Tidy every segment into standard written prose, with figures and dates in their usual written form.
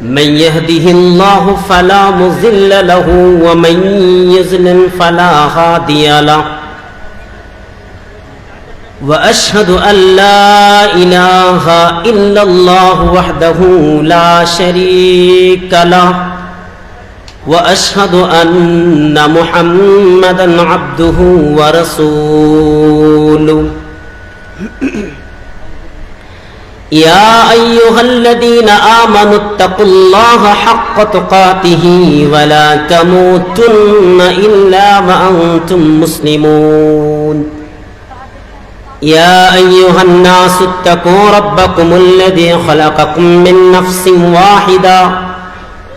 من يهده الله فلا مضل له ومن يضلل فلا هادي له وأشهد أن لا إله إلا الله وحده لا شريك له وأشهد أن محمدا عبده ورسوله يا أيها الذين آمنوا اتقوا الله حق تقاته ولا تموتن إلا وأنتم مسلمون يا أيها الناس اتقوا ربكم الذي خلقكم من نفس واحدة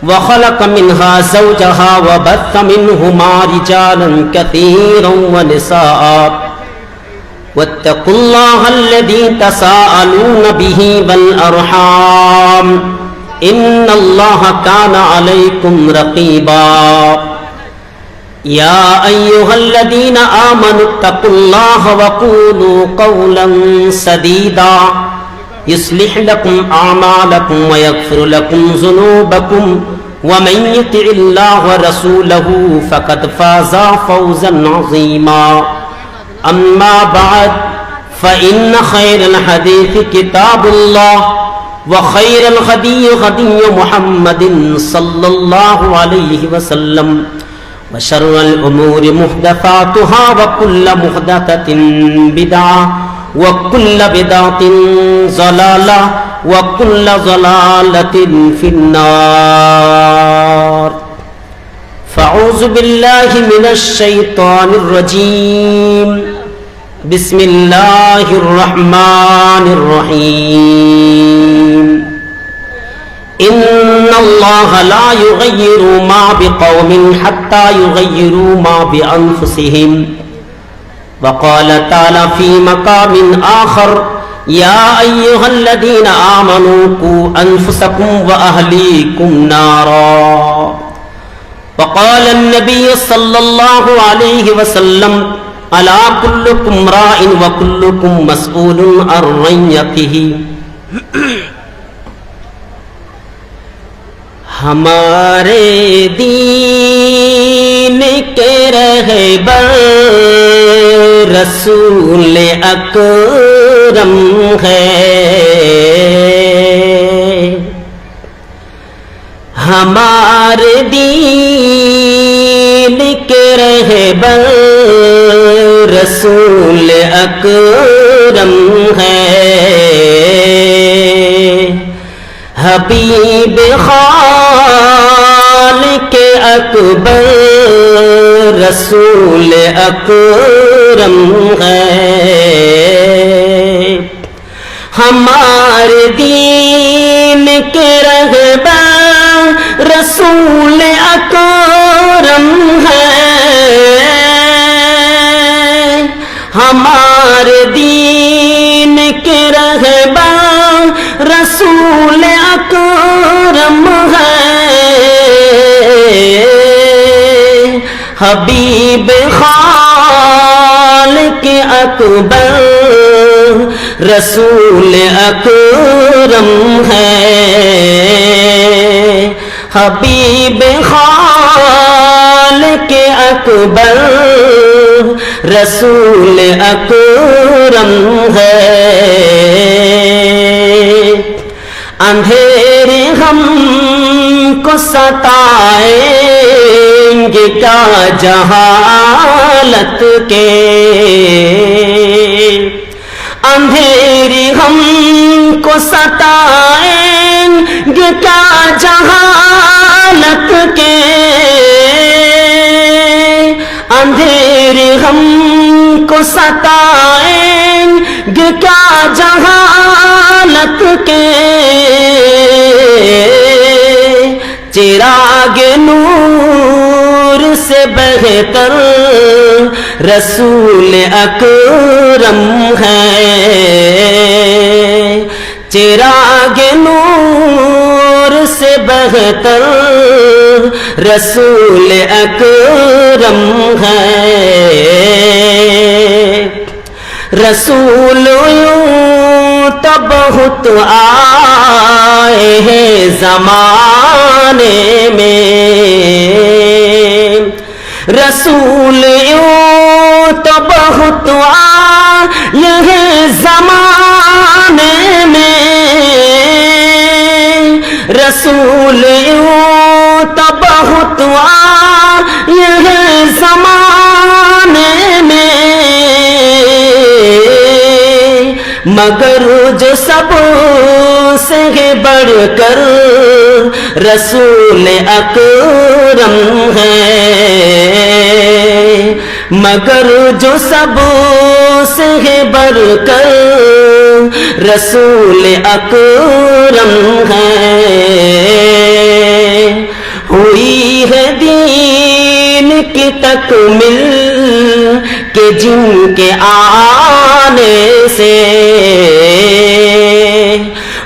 وخلق منها زوجها وبث منهما رجالا كثيرا ونساء واتقوا الله الذي تساءلون به والأرحام إن الله كان عليكم رقيبا يا أيها الذين آمنوا اتقوا الله وقولوا قولا سديدا يصلح لكم أعمالكم ويغفر لكم ذنوبكم ومن يطع الله ورسوله فقد فاز فوزا عظيما أما بعد فإن خير الحديث كتاب الله وخير الهدي هدي محمد صلى الله عليه وسلم وشر الأمور محدثاتها وكل محدثة بدعة وكل بدعة ضلالة وكل ضلالة في النار فأعوذ بالله من الشيطان الرجيم بسم الله الرحمن الرحيم إن الله لا يغير ما بقوم حتى يغيروا ما بأنفسهم وقال تعالى في مقام آخر يا أيها الذين آمنوا قوا أنفسكم وأهليكم نارا وقال النبي صلى الله عليه وسلم ألا كلكم راع وكلكم مسؤول عن رعيته ہمارے دین کے رہبر رسول اکرم ہے ہمارے دین کے رہبر رسول اکرم ہے حبیب خالق اکبر رسول اکرم ہے ہمارے دین کے رہبر رسول اکرم ہے ہمارے دین کے رہبر رسول اکرم ہے حبیب خالق اکبر رسول اکرم ہے حبیب خالق اکبر رسول اکرم ہے اندھیرے ہم کو ستائیں گے کیا جہالت کے اندھیرے ہم کو ستائیں گے کیا جہالت کے اندھیرے ہم کو ستائیں گے کیا جہالت کے چراغ نور سے بہتر رسول اکرم ہے چراغ نور سے بہتر رسول اکرم ہے رسول یوں تو بہت آئے ہیں زمان آنے میں، رسول یوں تو بہت آئے ہیں زمانے میں، رسول یوں تو بہت آئے ہیں زمانے میں، مگر جو سب سے بڑھ کر رسول اکرم ہے، مگر جو سب سے بڑھ کر رسول اکرم ہے، ہوئی ہے دین کی تکمیل کہ جن کے آنے سے،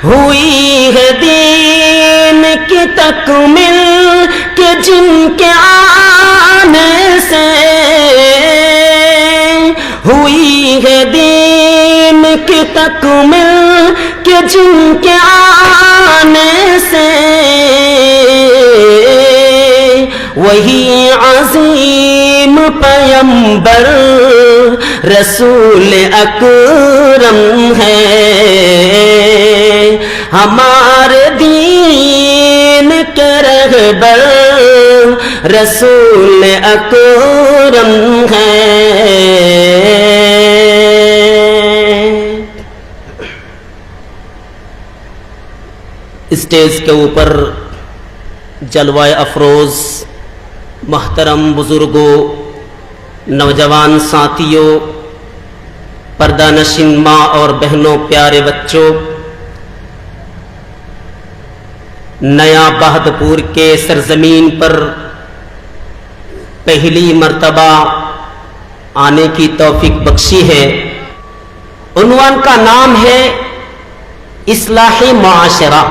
ہوئی ہے دین کی تکمیل کہ جن کے آنے سے، ہوئی ہے دین کی تکمیل کہ جن کے آنے سے، وہی عظیم پیمبر رسول اکرم ہے، ہمارے دین کے رہبر رسول اکرم ہے۔ اسٹیج کے اوپر جلوہ افروز محترم بزرگوں، نوجوان ساتھیوں، پردہ نشین ماں اور بہنوں، پیارے بچوں، نیا بہادپور کے سرزمین پر پہلی مرتبہ آنے کی توفیق بخشی ہے۔ عنوان کا نام ہے اصلاح معاشرہ،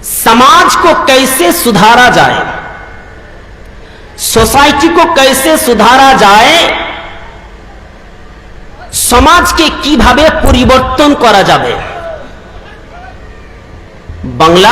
سماج کو کیسے سدھارا جائے، سوسائٹی کو کیسے سدھارا جائے, সমাজকে কিভাবে পরিবর্তন করা যাবে। বাংলা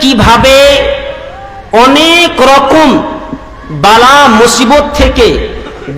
কিভাবে অনেক রকম বালা মুসিবত থেকে,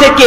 থেকে,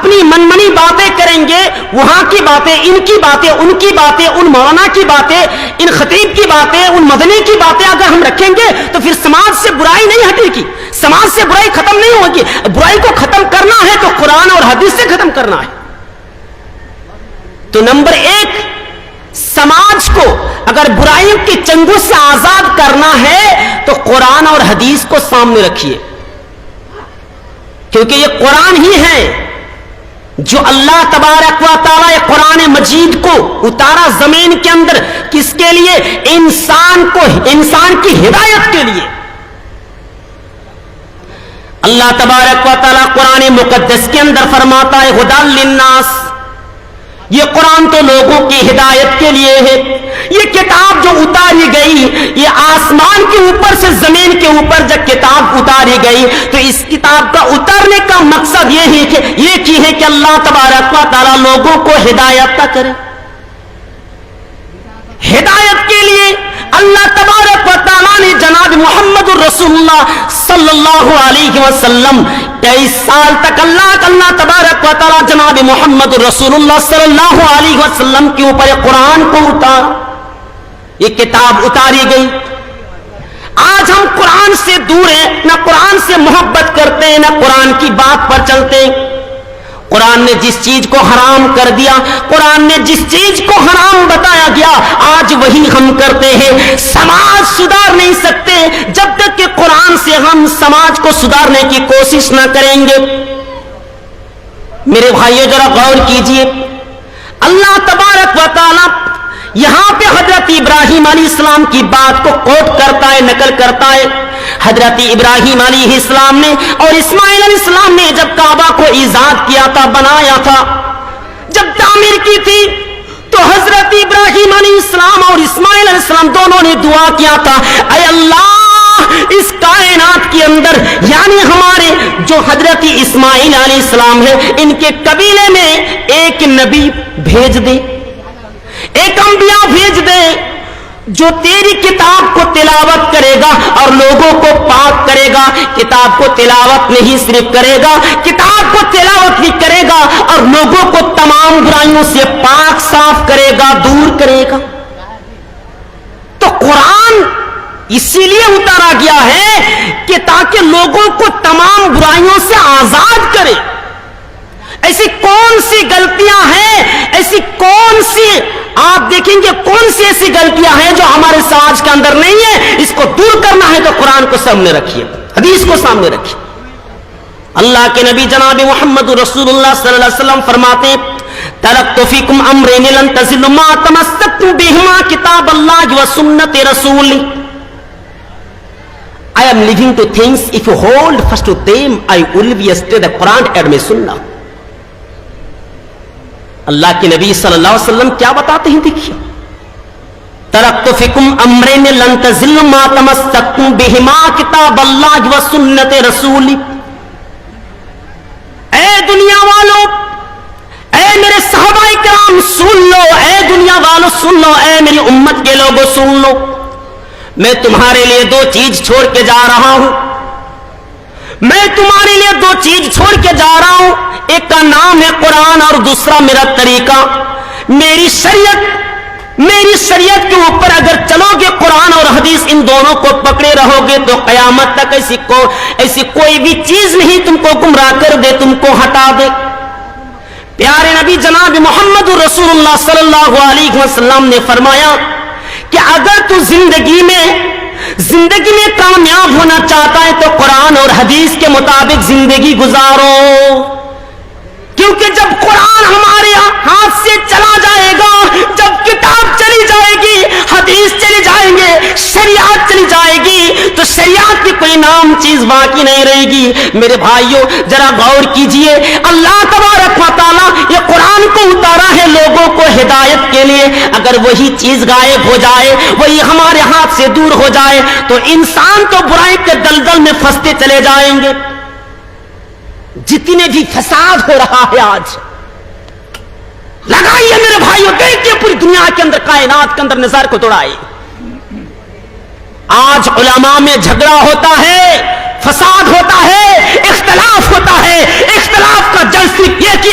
اپنی منمنی باتیں کریں گے، وہاں کی باتیں، ان کی باتیں، ان کی باتیں، ان مولانا کی باتیں، ان خطیب کی باتیں، ان مدنی کی باتیں اگر ہم رکھیں گے تو پھر سماج سے برائی نہیں ہٹے گی، سماج سے برائی ختم نہیں ہوگی۔ برائی کو ختم کرنا ہے تو قرآن اور حدیث سے ختم کرنا ہے۔ تو نمبر ایک، سماج کو اگر برائیوں کی چنگل سے آزاد کرنا ہے تو قرآن اور حدیث کو سامنے رکھیے، کیونکہ یہ قرآن ہی ہے جو اللہ تبارک و تعالی قرآن مجید کو اتارا زمین کے اندر، کس کے لیے؟ انسان کی ہدایت کے لیے۔ اللہ تبارک و تعالی قرآن مقدس کے اندر فرماتا ہے ہدی للناس، یہ قرآن تو لوگوں کی ہدایت کے لیے ہے۔ یہ کتاب جو اتاری گئی، یہ آسمان کے اوپر سے زمین کے اوپر جب کتاب اتاری گئی تو اس کتاب کا اتارنے کا مقصد یہ ہے کہ اللہ تبارک و تعالی لوگوں کو ہدایت کا کرے۔ ہدایت کے لیے اللہ تبارک و تعالیٰ نے جناب محمد الرسول اللہ صلی اللہ علیہ وسلم 23 سال تک اللہ تبارک و تعالیٰ جناب محمد الرسول اللہ صلی اللہ علیہ وسلم کے اوپر قرآن کو اتارا، یہ کتاب اتاری گئی۔ آج ہم قرآن سے دور ہیں، نہ قرآن سے محبت کرتے ہیں، نہ قرآن کی بات پر چلتے ہیں۔ قرآن نے جس چیز کو حرام کر دیا، قرآن نے جس چیز کو حرام بتایا گیا، آج وہی ہم کرتے ہیں۔ سماج سدھار نہیں سکتے جب تک کہ قرآن سے ہم سماج کو سدھارنے کی کوشش نہ کریں گے۔ میرے بھائیو ذرا غور کیجئے، اللہ تبارک و تعالی یہاں پہ حضرت ابراہیم علیہ السلام کی بات کو کوٹ کرتا ہے، نقل کرتا ہے۔ حضرت ابراہیم علیہ السلام نے اور اسماعیل علیہ السلام نے جب کعبہ کو ایجاد کیا تھا، بنایا تھا، جب تعمیر کی تھی، تو حضرت ابراہیم علیہ السلام اور اسماعیل علیہ السلام دونوں نے دعا کیا تھا، اے اللہ اس کائنات کے اندر یعنی ہمارے جو حضرت اسماعیل علیہ السلام ہے، ان کے قبیلے میں ایک نبی بھیج دے، ایک انبیاء بھیج دے جو تیری کتاب کو تلاوت کرے گا اور لوگوں کو پاک کرے گا۔ کتاب کو تلاوت نہیں صرف کرے گا، کتاب کو تلاوت بھی کرے گا اور لوگوں کو تمام برائیوں سے پاک صاف کرے گا، دور کرے گا۔ تو قرآن اسی لیے اتارا گیا ہے کہ تاکہ لوگوں کو تمام برائیوں سے آزاد کرے۔ ایسی کون سی غلطیاں ہیں، ایسی کون سی آپ دیکھیں گے کون سی ایسی غلطیاں ہیں جو ہمارے سماج کے اندر نہیں ہے، اس کو دور کرنا ہے تو قرآن کو سامنے رکھیے، حدیث کو سامنے رکھیے۔ اللہ کے نبی جناب محمد رسول اللہ صلی اللہ علیہ وسلم فرماتے ہیں ترکت فیکم امرین لن تضلوا ما تمسکتم بہما کتاب اللہ و سنت رسولی۔ I am living to things if you hold fast to them I will be yesterday the Quran and my sunnah۔ اللہ کے نبی صلی اللہ علیہ وسلم کیا بتاتے ہیں، دیکھیے ترکت فیکم امرین لن تضلوا ما تمسکتم بہما کتاب اللہ و سنت رسولی۔ اے دنیا والو، اے میرے صحابہ کرام سن لو، اے دنیا والو سن لو، اے میری امت کے لوگوں سن لو، میں تمہارے لیے دو چیز چھوڑ کے جا رہا ہوں، میں تمہارے لیے دو چیز چھوڑ کے جا رہا ہوں، ایک کا نام ہے قرآن اور دوسرا میرا طریقہ، میری شریعت کے اوپر اگر چلو گے، قرآن اور حدیث ان دونوں کو پکڑے رہو گے تو قیامت تک ایسی کوئی بھی چیز نہیں تم کو گمراہ کر دے، تم کو ہٹا دے۔ پیارے نبی جناب محمد رسول اللہ صلی اللہ علیہ وسلم نے فرمایا کہ اگر تو زندگی میں کامیاب ہونا چاہتا ہے تو قرآن اور حدیث کے مطابق زندگی گزارو، کیونکہ جب قرآن ہمارے ہاتھ سے چلا جائے گا، جب کتاب چلی جائے گی، حدیث چلی جائیں گے، شریعت چلی جائے گی، تو شریعت کی کوئی نام چیز باقی نہیں رہے گی۔ میرے بھائیوں ذرا غور کیجئے، اللہ تبارک و تعالیٰ یہ قرآن کو اتارا ہے لوگوں کو ہدایت کے لیے، اگر وہی چیز غائب ہو جائے، وہی ہمارے ہاتھ سے دور ہو جائے تو انسان تو برائی کے دلدل میں پھنستے چلے جائیں گے۔ جتنے بھی فساد ہو رہا ہے آج لگائیے میرے بھائیوں، دیکھیے پوری دنیا کے اندر کائنات کے اندر نظر کو دوڑائیے، آج علماء میں جھگڑا ہوتا ہے، فساد ہوتا ہے، اختلاف ہوتا ہے، اختلاف کا جڑ صرف ایک ہی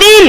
3,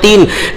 3,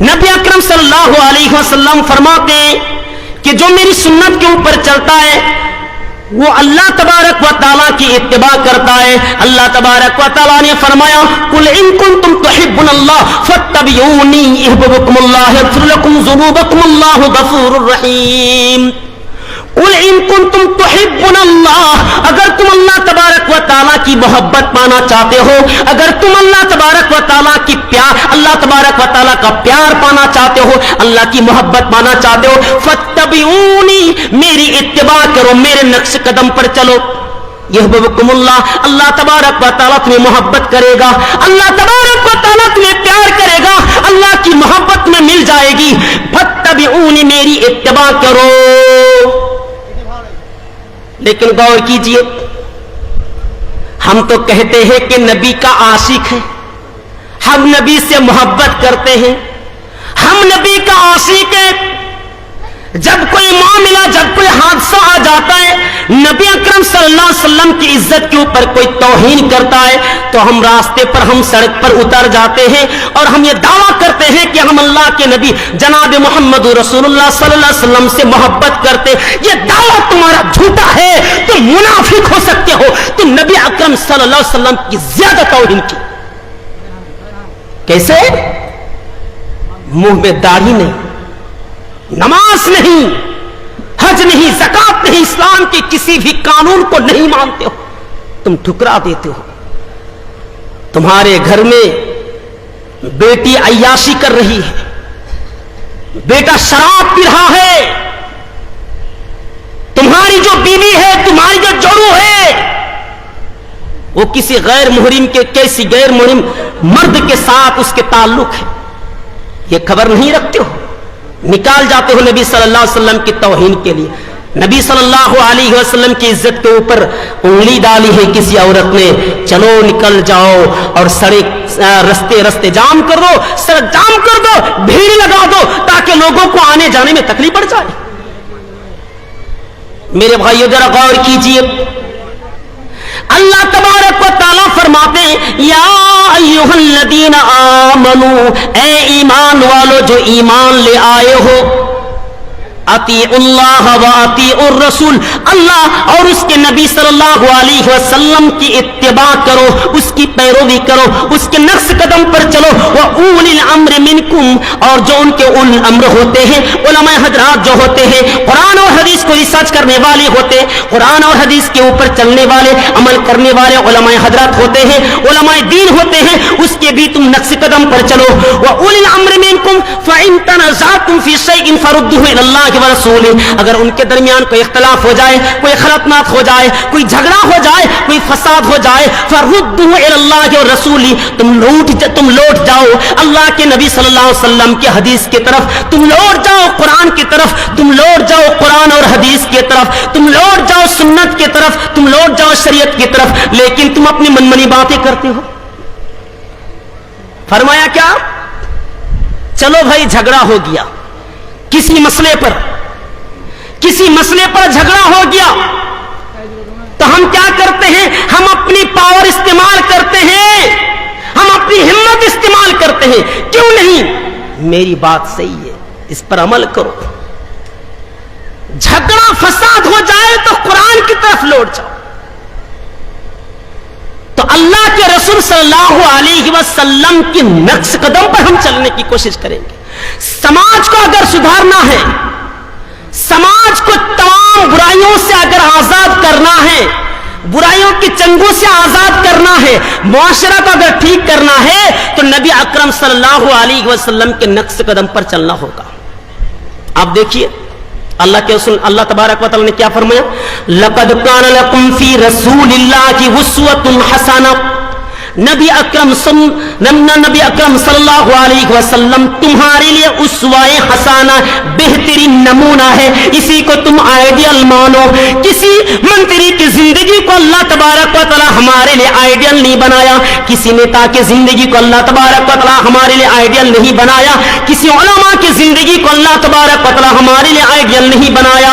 نبی اکرم صلی اللہ علیہ وسلم فرماتے ہیں کہ جو میری سنت کے اوپر چلتا ہے وہ اللہ تبارک و تعالیٰ کی اتباع کرتا ہے. اللہ تبارک و تعالیٰ نے فرمایا قل ان کنتم تحبون اللہ فاتبعونی یحببکم اللہ یغفر لکم ذنوبکم اللہ غفور الرحیم. قل ان کنتم تحبون اللہ، اگر تم اللہ تبارک و تعالیٰ کی محبت پانا چاہتے ہو، اگر تم اللہ تبارک و تعالیٰ کی اللہ تبارک و تعالیٰ کا پیار پانا چاہتے ہو، اللہ کی محبت پانا چاہتے ہو، فاتبعونی، میری اتباع کرو، میرے نقش قدم پر چلو. یحببکم اللہ، اللہ تبارک و تعالیٰ تمہیں محبت کرے گا، اللہ تبارک و تعالیٰ تمہیں پیار کرے گا، اللہ کی محبت میں مل جائے گی. فاتبعونی، میری اتباع کرو. لیکن غور کیجئے، ہم تو کہتے ہیں کہ نبی کا عاشق ہے، ہم نبی سے محبت کرتے ہیں، ہم نبی کا عاشق ہے. جب کوئی معاملہ، جب کوئی حادثہ آ جاتا ہے، نبی اکرم صلی اللہ علیہ وسلم کی عزت کے اوپر کوئی توہین کرتا ہے تو ہم راستے پر، ہم سڑک پر اتر جاتے ہیں اور ہم یہ دعویٰ کرتے ہیں کہ ہم اللہ کے نبی جناب محمد رسول اللہ صلی اللہ علیہ وسلم سے محبت کرتے. یہ دعویٰ تمہارا جھوٹا ہے، تم منافق ہو سکتے ہو، تم نبی اکرم صلی اللہ علیہ وسلم کی زیادہ توہین کی. کیسے؟ منہ میں داڑھی نہیں، نماز نہیں، حج نہیں، زکات نہیں، اسلام کے کسی بھی قانون کو نہیں مانتے ہو، تم ٹھکرا دیتے ہو. تمہارے گھر میں بیٹی عیاشی کر رہی ہے، بیٹا شراب پی رہا ہے، تمہاری جو بیوی ہے، تمہاری جو جوڑو ہے، وہ کسی غیر محرم کے، کیسی غیر محرم مرد کے ساتھ اس کے تعلق ہے، یہ خبر نہیں رکھتے ہو، نکال جاتے ہو نبی صلی اللہ علیہ وسلم کی توہین کے لیے. نبی صلی اللہ علیہ وسلم کی عزت کے اوپر انگلی ڈالی ہے کسی عورت نے، چلو نکل جاؤ اور سڑک رستے جام کر دو، سڑک جام کر دو، بھیڑ لگا دو تاکہ لوگوں کو آنے جانے میں تکلیف پڑ جائے. میرے بھائیو ذرا غور کیجئے، اللہ تبارک و تعالیٰ فرماتے ہیں یا ایھا الذین آمنو، اے ایمان والو جو ایمان لے آئے ہو، اطیعوا اللہ و اطیعوا الرسول، اللہ اور اس کے نبی صلی اللہ علیہ وسلم کی اتباع کرو، اس کی پیروی کرو، اس کے نقش قدم پر چلو. وَأُولِي الْأَمْرِ مِنْكُمْ، اور جو ان کے اول امر ہوتے ہیں، علماء حضرات جو ہوتے ہیں، قرآن اور حدیث کو ریسرچ کرنے والے ہوتے ہیں، قرآن اور حدیث کے اوپر چلنے والے، عمل کرنے والے علماء حضرات ہوتے ہیں، علماء دین ہوتے ہیں، اس کے بھی تم نقش قدم پر چلو. وَأُولِي الْأَمْرِ مِنْكُمْ فَإِن تَنَازَعْتُمْ فِي شَيْءٍ فَرُدُّوهُ إِلَى اللَّهِ ورسول، اگر ان کے درمیان کوئی اختلاف ہو جائے، کوئی خلافات ہو جائے، کوئی جھگڑا ہو جائے، کوئی فساد ہو جائے، فردوه الى اللہ والرسول، تم لوٹ جاؤ اللہ کے نبی صلی اللہ علیہ وسلم کی حدیث کی طرف، تم لوٹ جاؤ قرآن کی طرف، تم لوٹ جاؤ قرآن اور حدیث کی طرف، تم لوٹ جاؤ سنت کی طرف، تم لوٹ جاؤ شریعت کی طرف. لیکن تم اپنی منمانی باتیں کرتے ہو. فرمایا کیا؟ چلو بھائی جھگڑا ہو گیا کسی مسئلے پر جھگڑا ہو گیا تو ہم کیا کرتے ہیں؟ ہم اپنی پاور استعمال کرتے ہیں، ہم اپنی ہمت استعمال کرتے ہیں. کیوں نہیں؟ میری بات صحیح ہے، اس پر عمل کرو. جھگڑا فساد ہو جائے تو قرآن کی طرف لوٹ جاؤ. تو اللہ کے رسول صلی اللہ علیہ وسلم کی نقش قدم پر ہم چلنے کی کوشش کریں گے. سماج کو اگر سدھارنا ہے، سماج کو تمام برائیوں سے اگر آزاد کرنا ہے، برائیوں کی چنگوں سے آزاد کرنا ہے، معاشرہ کو اگر ٹھیک کرنا ہے تو نبی اکرم صلی اللہ علیہ وسلم کے نقش قدم پر چلنا ہوگا. آپ دیکھیے اللہ کے رسول اللہ تبارک و تعالی نے کیا فرمایا؟ لقد کان لکم فی رسول اللہ اسوۃ حسنہ، نبی اکرم صلی اللہ علیہ وسلم تمہارے لیے اسوائے حسانہ، بہترین نمونہ ہے. اسی کو تم آئیڈیل مانو. کسی منتری کی زندگی کو اللہ تبارک و تعالی ہمارے لیے آئیڈیل نہیں بنایا، کسی نیتا کی زندگی کو اللہ تبارک و تعالی ہمارے لیے آئیڈیل نہیں بنایا، کسی علماء کی زندگی کو اللہ تبارک و تعالی ہمارے لیے آئیڈیل نہیں بنایا،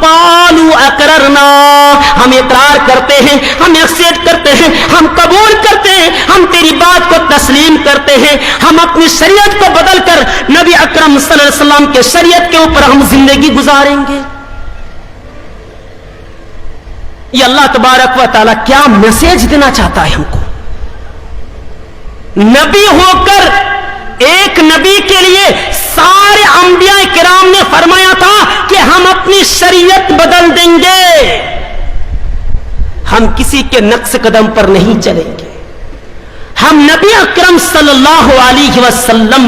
قالوا اقررنا، ہم اقرار کرتے ہیں، ہم ایکسپٹ کرتے ہیں، ہم قبول کرتے ہیں، ہم تیری بات کو تسلیم کرتے ہیں، ہم اپنی شریعت کو بدل کر نبی اکرم صلی اللہ علیہ وسلم کے شریعت کے اوپر ہم زندگی گزاریں گے۔ یہ اللہ تبارک و تعالیٰ کیا میسج دینا چاہتا ہے ہم کو؟ نبی ہو کر ایک نبی کے لیے سارے انبیاء کرام نے فرمایا تھا کہ ہم اپنی شریعت بدل دیں گے، ہم کسی کے نقش قدم پر نہیں چلیں گے، ہم نبی اکرم صلی اللہ علیہ وسلم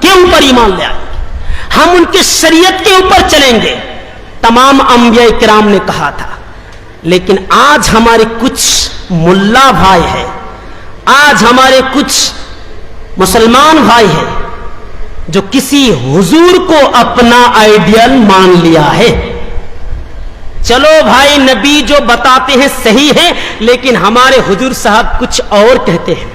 کے اوپر ایمان لے آئیں گے، ہم ان کی شریعت کے اوپر چلیں گے۔ تمام انبیاء کرام نے کہا تھا، لیکن آج ہمارے کچھ ملا بھائی ہیں، آج ہمارے کچھ مسلمان بھائی ہیں جو کسی حضور کو اپنا آئیڈیل مان لیا ہے۔ چلو بھائی نبی جو بتاتے ہیں صحیح ہے، لیکن ہمارے حضور صاحب کچھ اور کہتے ہیں۔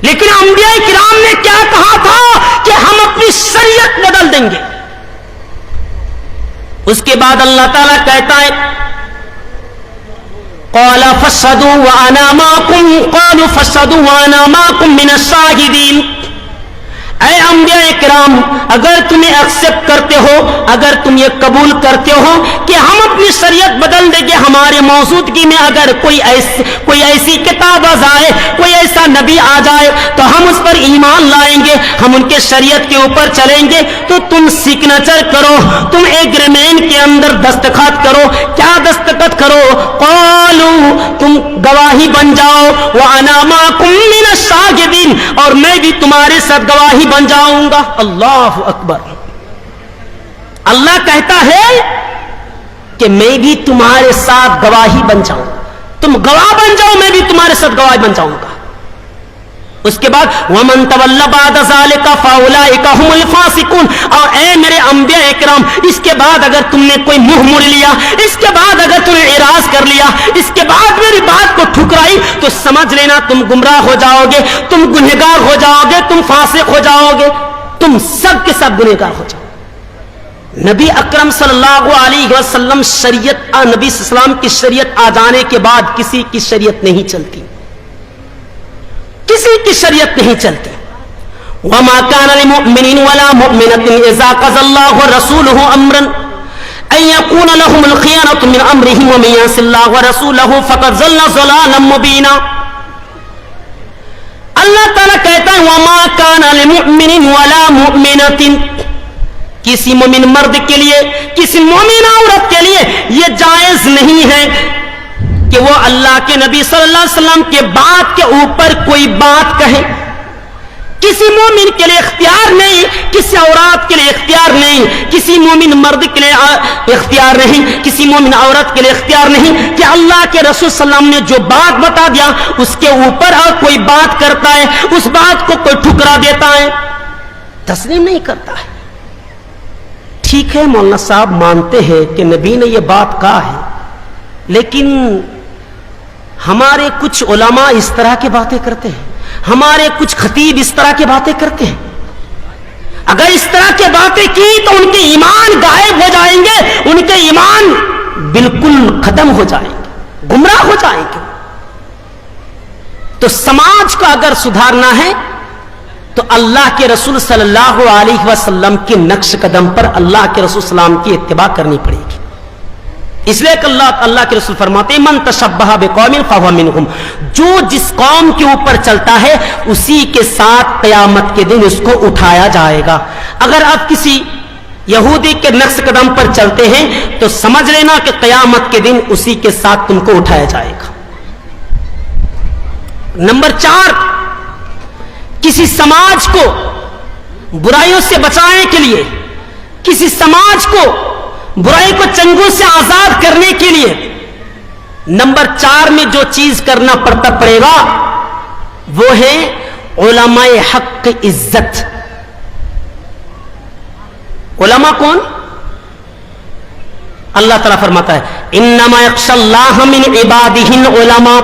لیکن انبیاء کرام نے کیا کہا تھا کہ ہم اپنی شریعت بدل دیں گے۔ اس کے بعد اللہ تعالیٰ کہتا ہے قال فاشهدوا وانا معكم، قالوا فاشهدوا وانا معكم من الشاهدين۔ اے انبیاء کرام، اگر تم ایکسپٹ کرتے ہو، اگر تم یہ قبول کرتے ہو کہ ہم اپنی شریعت بدل دیں گے، ہمارے موجودگی میں اگر کوئی ایسی کتاب آ جائے، کوئی ایسا نبی آ جائے تو ہم اس پر ایمان لائیں گے، ہم ان کے شریعت کے اوپر چلیں گے، تو تم سگنیچر کرو، تم ایگریمنٹ کے اندر دستخط کرو۔ کیا دستخط کرو؟ قالوا، تم گواہی بن جاؤ، وانا معكم من الشاهدين، اور میں بھی تمہارے ساتھ گواہی بن جاؤں گا۔ اللہ اکبر۔ اللہ کہتا ہے کہ میں بھی تمہارے ساتھ گواہی بن جاؤں گا، تم گواہ بن جاؤ، میں بھی تمہارے ساتھ گواہی بن جاؤں گا۔ اس کے بعد وَمَن تَوَلَّ بَعْدَ ذَلِكَ فَأُولَٰئِكَ هُمُ الْفَاسِقُونَ، اور اے میرے انبیاء اکرام، اس کے بعد اگر تم نے کوئی منہ موڑ لیا، اس کے بعد اگر تم نے اعراض کر لیا، اس کے بعد میری بات کو ٹھکرائی، تو سمجھ لینا تم گمراہ ہو جاؤ گے، تم گنہگار ہو جاؤ گے، تم فاسق ہو جاؤ گے، تم سب کے سب گنہگار ہو جاؤ۔ نبی اکرم صلی اللہ علیہ وسلم نبی صلی اللہ علیہ وسلم کی شریعت آ جانے کے بعد کسی کی شریعت نہیں چلتی، کسی کی شریعت نہیں چلتی۔ وما كان لمؤمن ولا مؤمنة اذا قضى الله ورسوله امرا ان يكون لهم الخيانة من امرهم ومن يعص الله ورسوله فقد ضل ضلالا مبينا۔ اللہ تعالیٰ کہتا ہے وما كان لمؤمن ولا مؤمنة، کسی مومن مرد کے لیے، کسی مومن عورت کے لیے یہ جائز نہیں ہے کہ وہ اللہ کے نبی صلی اللہ علیہ وسلم کے بات کے اوپر کوئی بات کہے۔ کسی مومن کے لیے اختیار نہیں، کسی عورت کے لیے اختیار نہیں، کسی مومن مرد کے لیے اختیار نہیں، کسی مومن عورت کے لیے اختیار نہیں کہ اللہ کے رسول صلی اللہ علیہ وسلم نے جو بات بتا دیا اس کے اوپر اور کوئی بات کرتا ہے، اس بات کو کوئی ٹھکرا دیتا ہے، تسلیم نہیں کرتا ہے۔ ٹھیک ہے مولانا صاحب مانتے ہیں کہ نبی نے یہ بات کہا ہے، لیکن ہمارے کچھ علماء اس طرح کی باتیں کرتے ہیں، ہمارے کچھ خطیب اس طرح کی باتیں کرتے ہیں، اگر اس طرح کی باتیں کی تو ان کے ایمان غائب ہو جائیں گے، ان کے ایمان بالکل ختم ہو جائیں گے، گمراہ ہو جائیں گے۔ تو سماج کو اگر سدھارنا ہے تو اللہ کے رسول صلی اللہ علیہ وسلم کے نقش قدم پر اللہ کے رسول صلی اللہ علیہ وسلم کی اتباع کرنی پڑے گی۔ اس لیے کہ اللہ کے رسول فرماتے ہیں من تشبہ بقوم فہو منہم، جو جس قوم کے اوپر چلتا ہے اسی کے ساتھ قیامت کے دن اس کو اٹھایا جائے گا۔ اگر آپ کسی یہودی کے نقش قدم پر چلتے ہیں تو سمجھ لینا کہ قیامت کے دن اسی کے ساتھ تم کو اٹھایا جائے گا۔ نمبر 4، کسی سماج کو برائیوں سے بچانے کے لیے، کسی سماج کو برائی کو چنگل سے آزاد کرنے کے لیے نمبر 4 میں جو چیز کرنا پڑے گا وہ ہے علماء حق عزت۔ علماء کون؟ اللہ تعالیٰ فرماتا ہے انما یخشی اللہ من عبادہ العلماء۔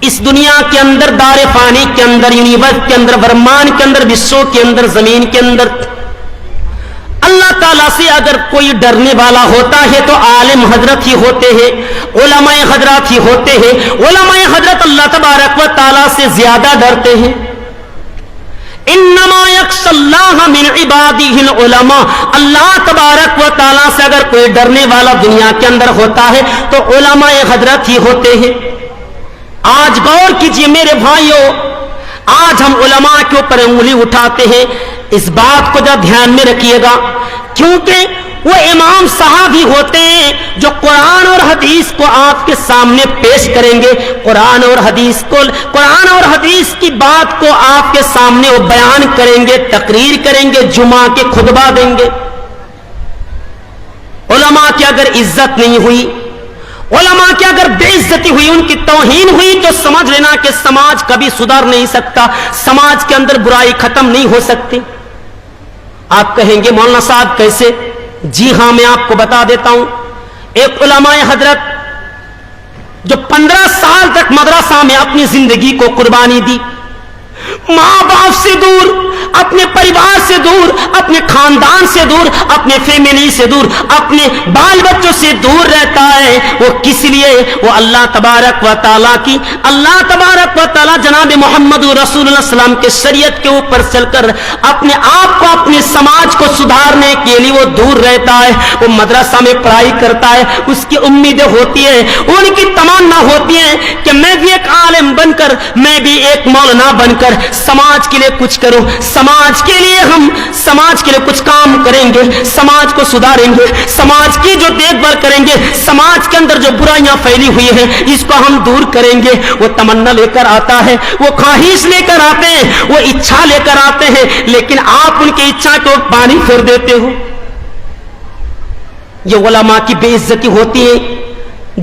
اس دنیا کے اندر، دار فانی کے اندر، یونیورس کے اندر، برہمان کے اندر، وشو کے اندر، زمین کے اندر اللہ تعالیٰ سے اگر کوئی ڈرنے والا ہوتا ہے تو عالم حضرت ہی ہوتے ہیں، علماء حضرات ہی ہوتے ہیں۔ علماء حضرت اللہ تبارک و تعالیٰ سے زیادہ ڈرتے ہیں۔ انما یخشی اللہ من عبادہ العلماء، اللہ تبارک و تعالیٰ سے اگر کوئی ڈرنے والا دنیا کے اندر ہوتا ہے تو علماء حضرت ہی ہوتے ہیں۔ آج غور کیجئے میرے بھائیوں، آج ہم علماء کے اوپر انگلی اٹھاتے ہیں، اس بات کو ذرا دھیان میں رکھیے گا، کیونکہ وہ امام صاحب ہی ہوتے ہیں جو قرآن اور حدیث کو آپ کے سامنے پیش کریں گے، قرآن اور حدیث کی بات کو آپ کے سامنے وہ بیان کریں گے، تقریر کریں گے، جمعہ کے خطبہ دیں گے۔ علماء کی اگر عزت نہیں ہوئی، علماء کی اگر بے عزتی ہوئی، ان کی توہین ہوئی، تو سمجھ لینا کہ سماج کبھی سدھر نہیں سکتا، سماج کے اندر برائی ختم نہیں ہو سکتی۔ آپ کہیں گے مولانا صاحب کیسے؟ جی ہاں، میں آپ کو بتا دیتا ہوں۔ ایک علماء حضرت جو 15 سال تک مدرسہ میں اپنی زندگی کو قربانی دی، ماں باپ سے دور، اپنے پریوار سے دور، اپنے خاندان سے دور، اپنے فیملی سے دور، اپنے بال بچوں سے دور رہتا ہے، وہ کس لیے؟ وہ اللہ تبارک و تعالیٰ کی، اللہ تبارک و تعالیٰ جناب محمد رسول اللہ صلی اللہ علیہ وسلم کے شریعت کے اوپر چل کر اپنے آپ کو، اپنے سماج کو سدھارنے کے لیے وہ دور رہتا ہے، وہ مدرسہ میں پڑھائی کرتا ہے، اس کی امیدیں ہوتی ہیں، ان کی تمنا ہوتی ہے کہ میں بھی ایک عالم بن کر، میں بھی ایک مولانا بن کر سماج کے لیے کچھ کروں، سماج کے لیے کچھ کام کریں گے، سماج کو سدھاریں گے، سماج کی جو دیکھ بھال کریں گے، سماج کے اندر جو برائیاں پھیلی ہوئی ہیں اس کو ہم دور کریں گے۔ وہ تمنا لے کر آتا ہے، وہ خواہش لے کر آتے ہیں، وہ اچھا لے کر آتے ہیں، لیکن آپ ان کی اچھا کو پانی پھیر دیتے ہو۔ یہ علماء کی بے عزتی ہوتی ہے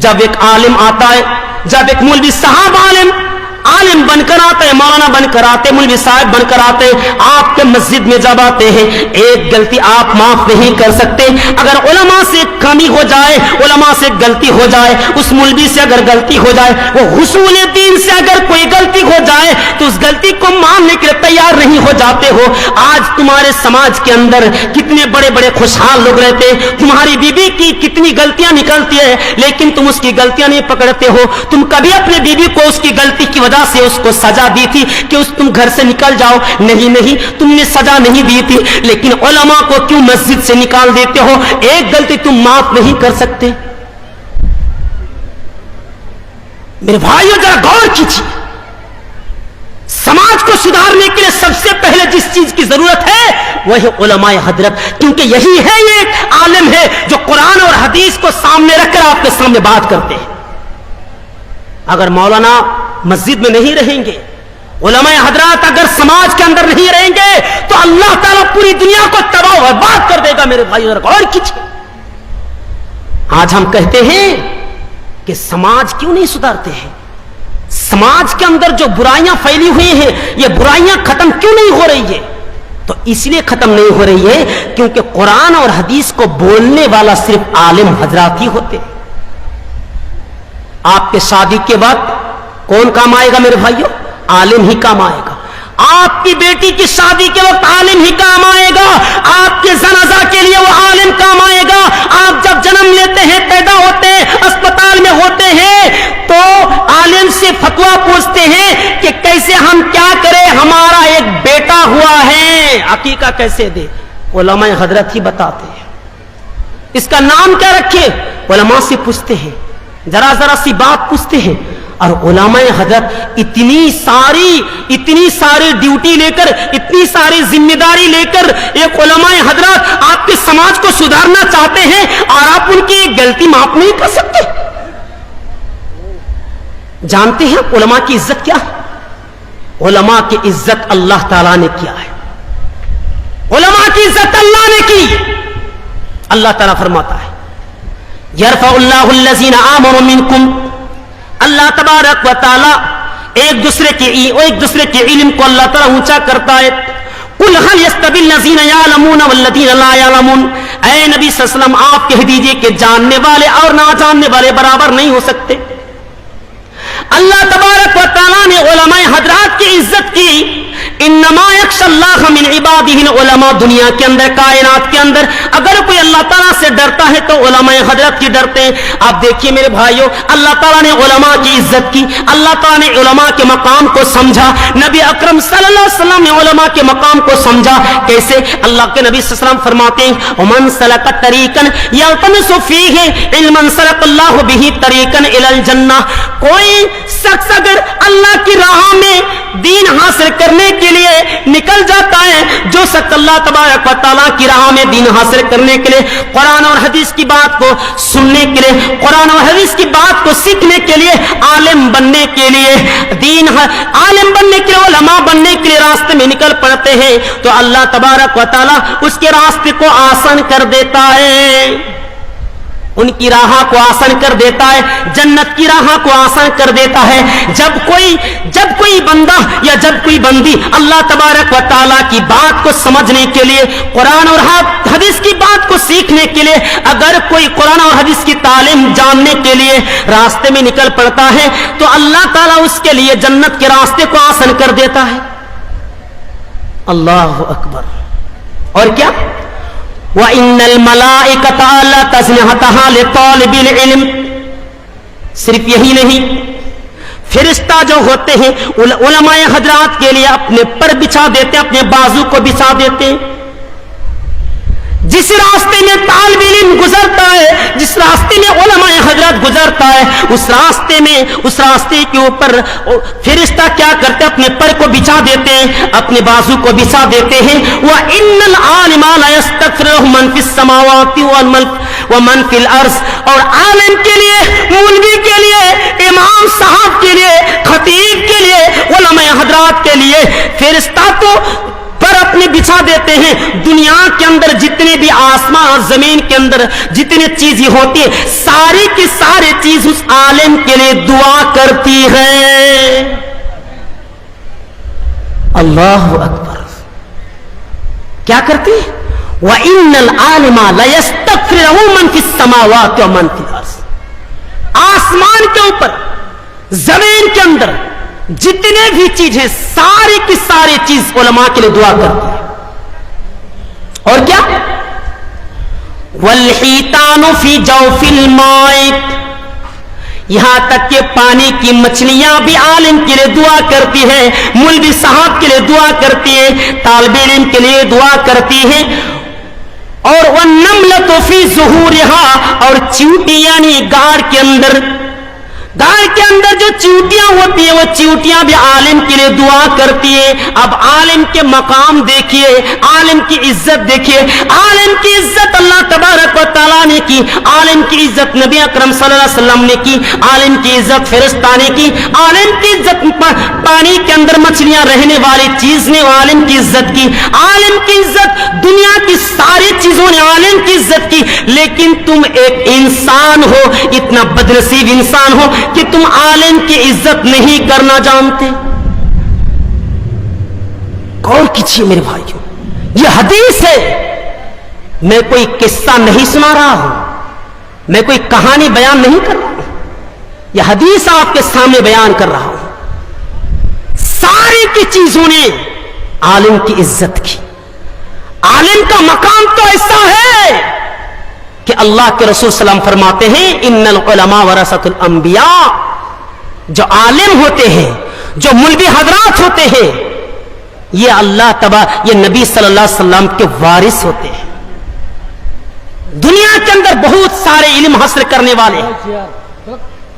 جب ایک عالم آتا ہے، جب ایک مولوی صاحب عالم بن کر آتے ہیں، مولانا بن کر آتے ہیں، مولوی صاحب بن کر آتے ہیں، آپ کے مسجد میں جب آتے ہیں، ایک غلطی آپ معاف نہیں کر سکتے۔ اگر علماء سے کمی ہو جائے، علماء سے غلطی ہو جائے، اس مولوی سے اگر غلطی ہو جائے، وہ حصول دین سے اگر کوئی غلطی ہو جائے تو اس غلطی کو ماننے کے لیے تیار نہیں ہو جاتے ہو۔ آج تمہارے سماج کے اندر کتنے بڑے بڑے خوشحال لوگ رہتے ہیں، تمہاری بیوی کی کتنی غلطیاں نکلتی ہے، لیکن تم اس کی غلطیاں نہیں پکڑتے ہو۔ تم کبھی اپنے بیوی کو اس کی غلطی کی وجہ سے اس کو سزا دی تھی کہ تم گھر سے نکل جاؤ؟ نہیں، تم نے سزا نہیں دی تھی، لیکن علماء کو کیوں مسجد سے نکال دیتے ہو؟ ایک غلطی تم معاف نہیں کر سکتے؟ میرے بھائیو ذرا غور کیجیے، سماج کو سدھارنے کے لیے سب سے پہلے جس چیز کی ضرورت ہے وہ ہے علماء حضرت، کیونکہ یہی ہے، یہ ایک عالم ہے جو قرآن اور حدیث کو سامنے رکھ کر آپ کے سامنے بات کرتے ہیں۔ اگر مولانا مسجد میں نہیں رہیں گے، علماء حضرات اگر سماج کے اندر نہیں رہیں گے تو اللہ تعالیٰ پوری دنیا کو تباہ و برباد کر دے گا۔ میرے بھائی غور کیجیے، آج ہم کہتے ہیں کہ سماج کیوں نہیں سدھرتے ہیں، سماج کے اندر جو برائیاں پھیلی ہوئی ہیں یہ برائیاں ختم کیوں نہیں ہو رہی ہے؟ تو اس لیے ختم نہیں ہو رہی ہے کیونکہ قرآن اور حدیث کو بولنے والا صرف عالم حضرات ہی ہوتے ہیں۔ آپ کے شادی کے وقت کون کام آئے گا میرے بھائیوں؟ عالم ہی کام آئے گا۔ آپ کی بیٹی کی شادی کے وقت عالم ہی کام آئے گا، آپ کے جنازہ کے لیے وہ عالم کام آئے گا۔ آپ جب جنم لیتے ہیں، پیدا ہوتے ہیں، اسپتال میں ہوتے ہیں تو عالم سے فتویٰ پوچھتے ہیں کہ کیسے ہم کیا کریں، ہمارا ایک بیٹا ہوا ہے، عقیقہ کیسے دے؟ علماء حضرت ہی بتاتے ہیں۔ اس کا نام کیا رکھے؟ علماء سے پوچھتے ہیں، ذرا سی بات پوچھتے ہیں۔ اور علماء حضرت اتنی ساری ڈیوٹی لے کر، اتنی ساری ذمہ داری لے کر، ایک علماء حضرت آپ کے سماج کو سدھارنا چاہتے ہیں اور آپ ان کی ایک غلطی معاف نہیں کر سکتے۔ جانتے ہیں علماء کی عزت کیا ہے؟ علماء کی عزت اللہ تعالیٰ نے کیا ہے، علماء کی عزت اللہ نے کی۔ اللہ تعالیٰ فرماتا ہے یرفع اللہ الذین آمنوا منکم، اللہ تبارک و تعالیٰ ایک دوسرے کے علم کو اللہ تعالیٰ اونچا کرتا ہے۔ قل هل يستوي الذین یعلمون والذین لا یعلمون، اے نبی صلی اللہ علیہ وسلم آپ کہہ دیجئے کہ جاننے والے اور نہ جاننے والے برابر نہیں ہو سکتے۔ اللہ تبارک و تعالیٰ نے علماء حضرات کی عزت کی۔ انما یخشی اللہ من عبادہ العلماء، دنیا کے اندر، کائنات کے اندر اگر کوئی سے ڈرتا ہے تو علماء حضرت کی ڈرتے ہیں. آپ دیکھیے میرے بھائیوں, اللہ تعالیٰ نے علماء کی عزت کی, اللہ تعالیٰ نے علماء کے مقام کو سمجھا. نبی اکرم صلی اللہ علیہ وسلم نے علماء کے مقام کو سمجھا. کیسے؟ اللہ کے نبی صلی اللہ علیہ وسلم فرماتے ہیں ومن سلک طریقا یلتمس فیہ علما سلک اللہ بہ طریقا الی الجنہ. کوئی شخص اگر اللہ کی راہ میں دین حاصل کرنے کے لیے نکل جاتا ہے, جو شخص اللہ تبارک و تعالیٰ کی راہ میں دین حاصل کرنے کے لیے, قرآن اور حدیث کی بات کو سننے کے لیے, قرآن اور حدیث کی بات کو سیکھنے کے لیے, عالم بننے کے لیے, عالم بننے کے لیے, علماء بننے کے لیے راستے میں نکل پڑتے ہیں, تو اللہ تبارک و تعالیٰ اس کے راستے کو آسان کر دیتا ہے, ان کی راہ کو آسان کر دیتا ہے, جنت کی راہ کو آسان کر دیتا ہے. جب کوئی بندہ یا جب کوئی بندی اللہ تبارک و تعالیٰ کی بات کو سمجھنے کے لیے, قرآن اور حدیث کی بات کو سیکھنے کے لیے, اگر کوئی قرآن اور حدیث کی تعلیم جاننے کے لیے راستے میں نکل پڑتا ہے, تو اللہ تعالیٰ اس کے لیے جنت کے راستے کو آسان کر دیتا ہے. اللہ اکبر. اور کیا؟ وَإِنَّ الْمَلَائِكَةَ لَتَجْنِحَتَهَا لِطَالِبِ الْعِلْمِ. صرف یہی نہیں, فرشتہ جو ہوتے ہیں علماء حضرات کے لیے اپنے پر بچھا دیتے, اپنے بازو کو بچھا دیتے. جس راستے میں طالب علم گزرتا ہے, جس راستے میں علماء حضرت گزرتا ہے, اس راستے کے اوپر فرشتہ کیا کرتے ہیں؟ اپنے پر کو بچھا دیتے ہیں, اپنے بازو کو بچھا دیتے ہیں. وَإِنَّ الْعَالِمَ لَا يَسْتَكْبِرُ مَنْ فِي السَّمَاوَاتِ وَمَنْ فِي الْأَرْضِ. اور عالم کے لیے, مولوی کے لیے, امام صاحب کے لیے, خطیب کے لیے, علماء حضرات کے لیے فرشتہ تو پر اپنے بچھا دیتے ہیں. دنیا کے اندر جتنے بھی آسمان اور زمین کے اندر جتنے چیزیں ہوتی ہیں, ساری کی ساری چیز اس عالم کے لیے دعا کرتی ہے. اللہ اکبر. کیا کرتی ہے؟ وَإِنَّ الْعَالِمَ لَيَسْتَغْفِرُ مَنْ فِي السَّمَاوَاتِ وَمَنْ فِي الْأَرْضِ. آسمان کے اوپر, زمین کے اندر جتنے بھی چیز ہیں, ساری کی ساری چیز علماء کے لیے دعا کرتی ہے. اور کیا؟ وَالْحِيتَانُ فِي جَوْفِ الْمَاءِ. یہاں تک کہ پانی کی مچھلیاں بھی عالم کے لیے دعا کرتی ہیں, مولوی صاحب کے لیے دعا کرتی ہیں, طالب علم کے لیے دعا کرتی ہیں. اور وَالنَّمْلَةُ فِي زُهُورِهَا. اور چیونٹی یعنی گاڑ کے اندر جو چیونٹیاں ہوتی ہیں, وہ چیونٹیاں بھی عالم کے لیے دعا کرتی ہیں. اب عالم کے مقام دیکھیے, عالم کی عزت دیکھیے. عالم کی عزت اللہ تبارک و تعالیٰ نے کی, عالم کی عزت نبی اکرم صلی اللہ علیہ وسلم نے کی, عالم کی عزت فرشتہ نے کی, عالم کی عزت پانی کے اندر مچھلیاں رہنے والی چیز نے عالم کی عزت کی, عالم کی عزت دنیا کی ساری چیزوں نے عالم کی عزت کی. لیکن تم ایک انسان ہو, اتنا بدنصیب انسان ہو کہ تم عالم کی عزت نہیں کرنا جانتے. غور کیجیے میرے بھائیوں, یہ حدیث ہے. میں کوئی قصہ نہیں سنا رہا ہوں, میں کوئی کہانی بیان نہیں کر رہا ہوں, یہ حدیث آپ کے سامنے بیان کر رہا ہوں. ساری کی چیزوں نے عالم کی عزت کی. عالم کا مقام تو ایسا ہے کہ اللہ کے رسول صلی اللہ علیہ وسلم فرماتے ہیں ان العلماء ورثۃ الانبیاء. جو عالم ہوتے ہیں, جو مولوی حضرات ہوتے ہیں, یہ یہ نبی صلی اللہ علیہ وسلم کے وارث ہوتے ہیں. دنیا کے اندر بہت سارے علم حاصل کرنے والے,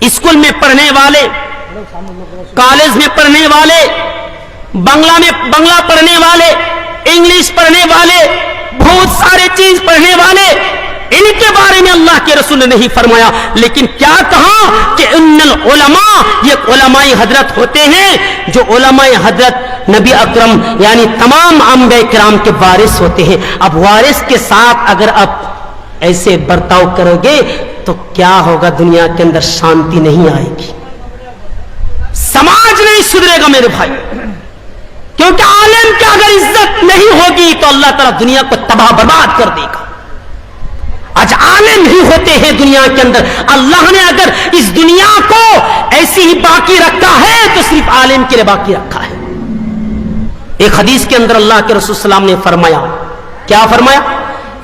اسکول میں پڑھنے والے, کالج میں پڑھنے والے, بنگلہ پڑھنے والے, انگلش پڑھنے والے, بہت سارے چیز پڑھنے والے, ان کے بارے میں اللہ کے رسول نے نہیں فرمایا. لیکن کیا کہا کہ ان العلماء, یہ علماء حضرت ہوتے ہیں جو علماء حضرت نبی اکرم یعنی تمام انبیاء کرام کے وارث ہوتے ہیں. اب وارث کے ساتھ اگر آپ ایسے برتاؤ کرو گے تو کیا ہوگا؟ دنیا کے اندر شانتی نہیں آئے گی, سماج نہیں سدھرے گا میرے بھائی. کیونکہ عالم کی اگر عزت نہیں ہوگی تو اللہ تعالیٰ دنیا کو تباہ برباد کر دے گا. آج عالم ہی ہوتے ہیں دنیا کے اندر. اللہ نے اگر اس دنیا کو ایسی ہی باقی رکھا ہے تو صرف عالم کے لیے باقی رکھا ہے. ایک حدیث کے اندر اللہ کے رسول صلی اللہ علیہ وسلم نے فرمایا, کیا فرمایا؟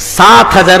7,000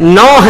9,000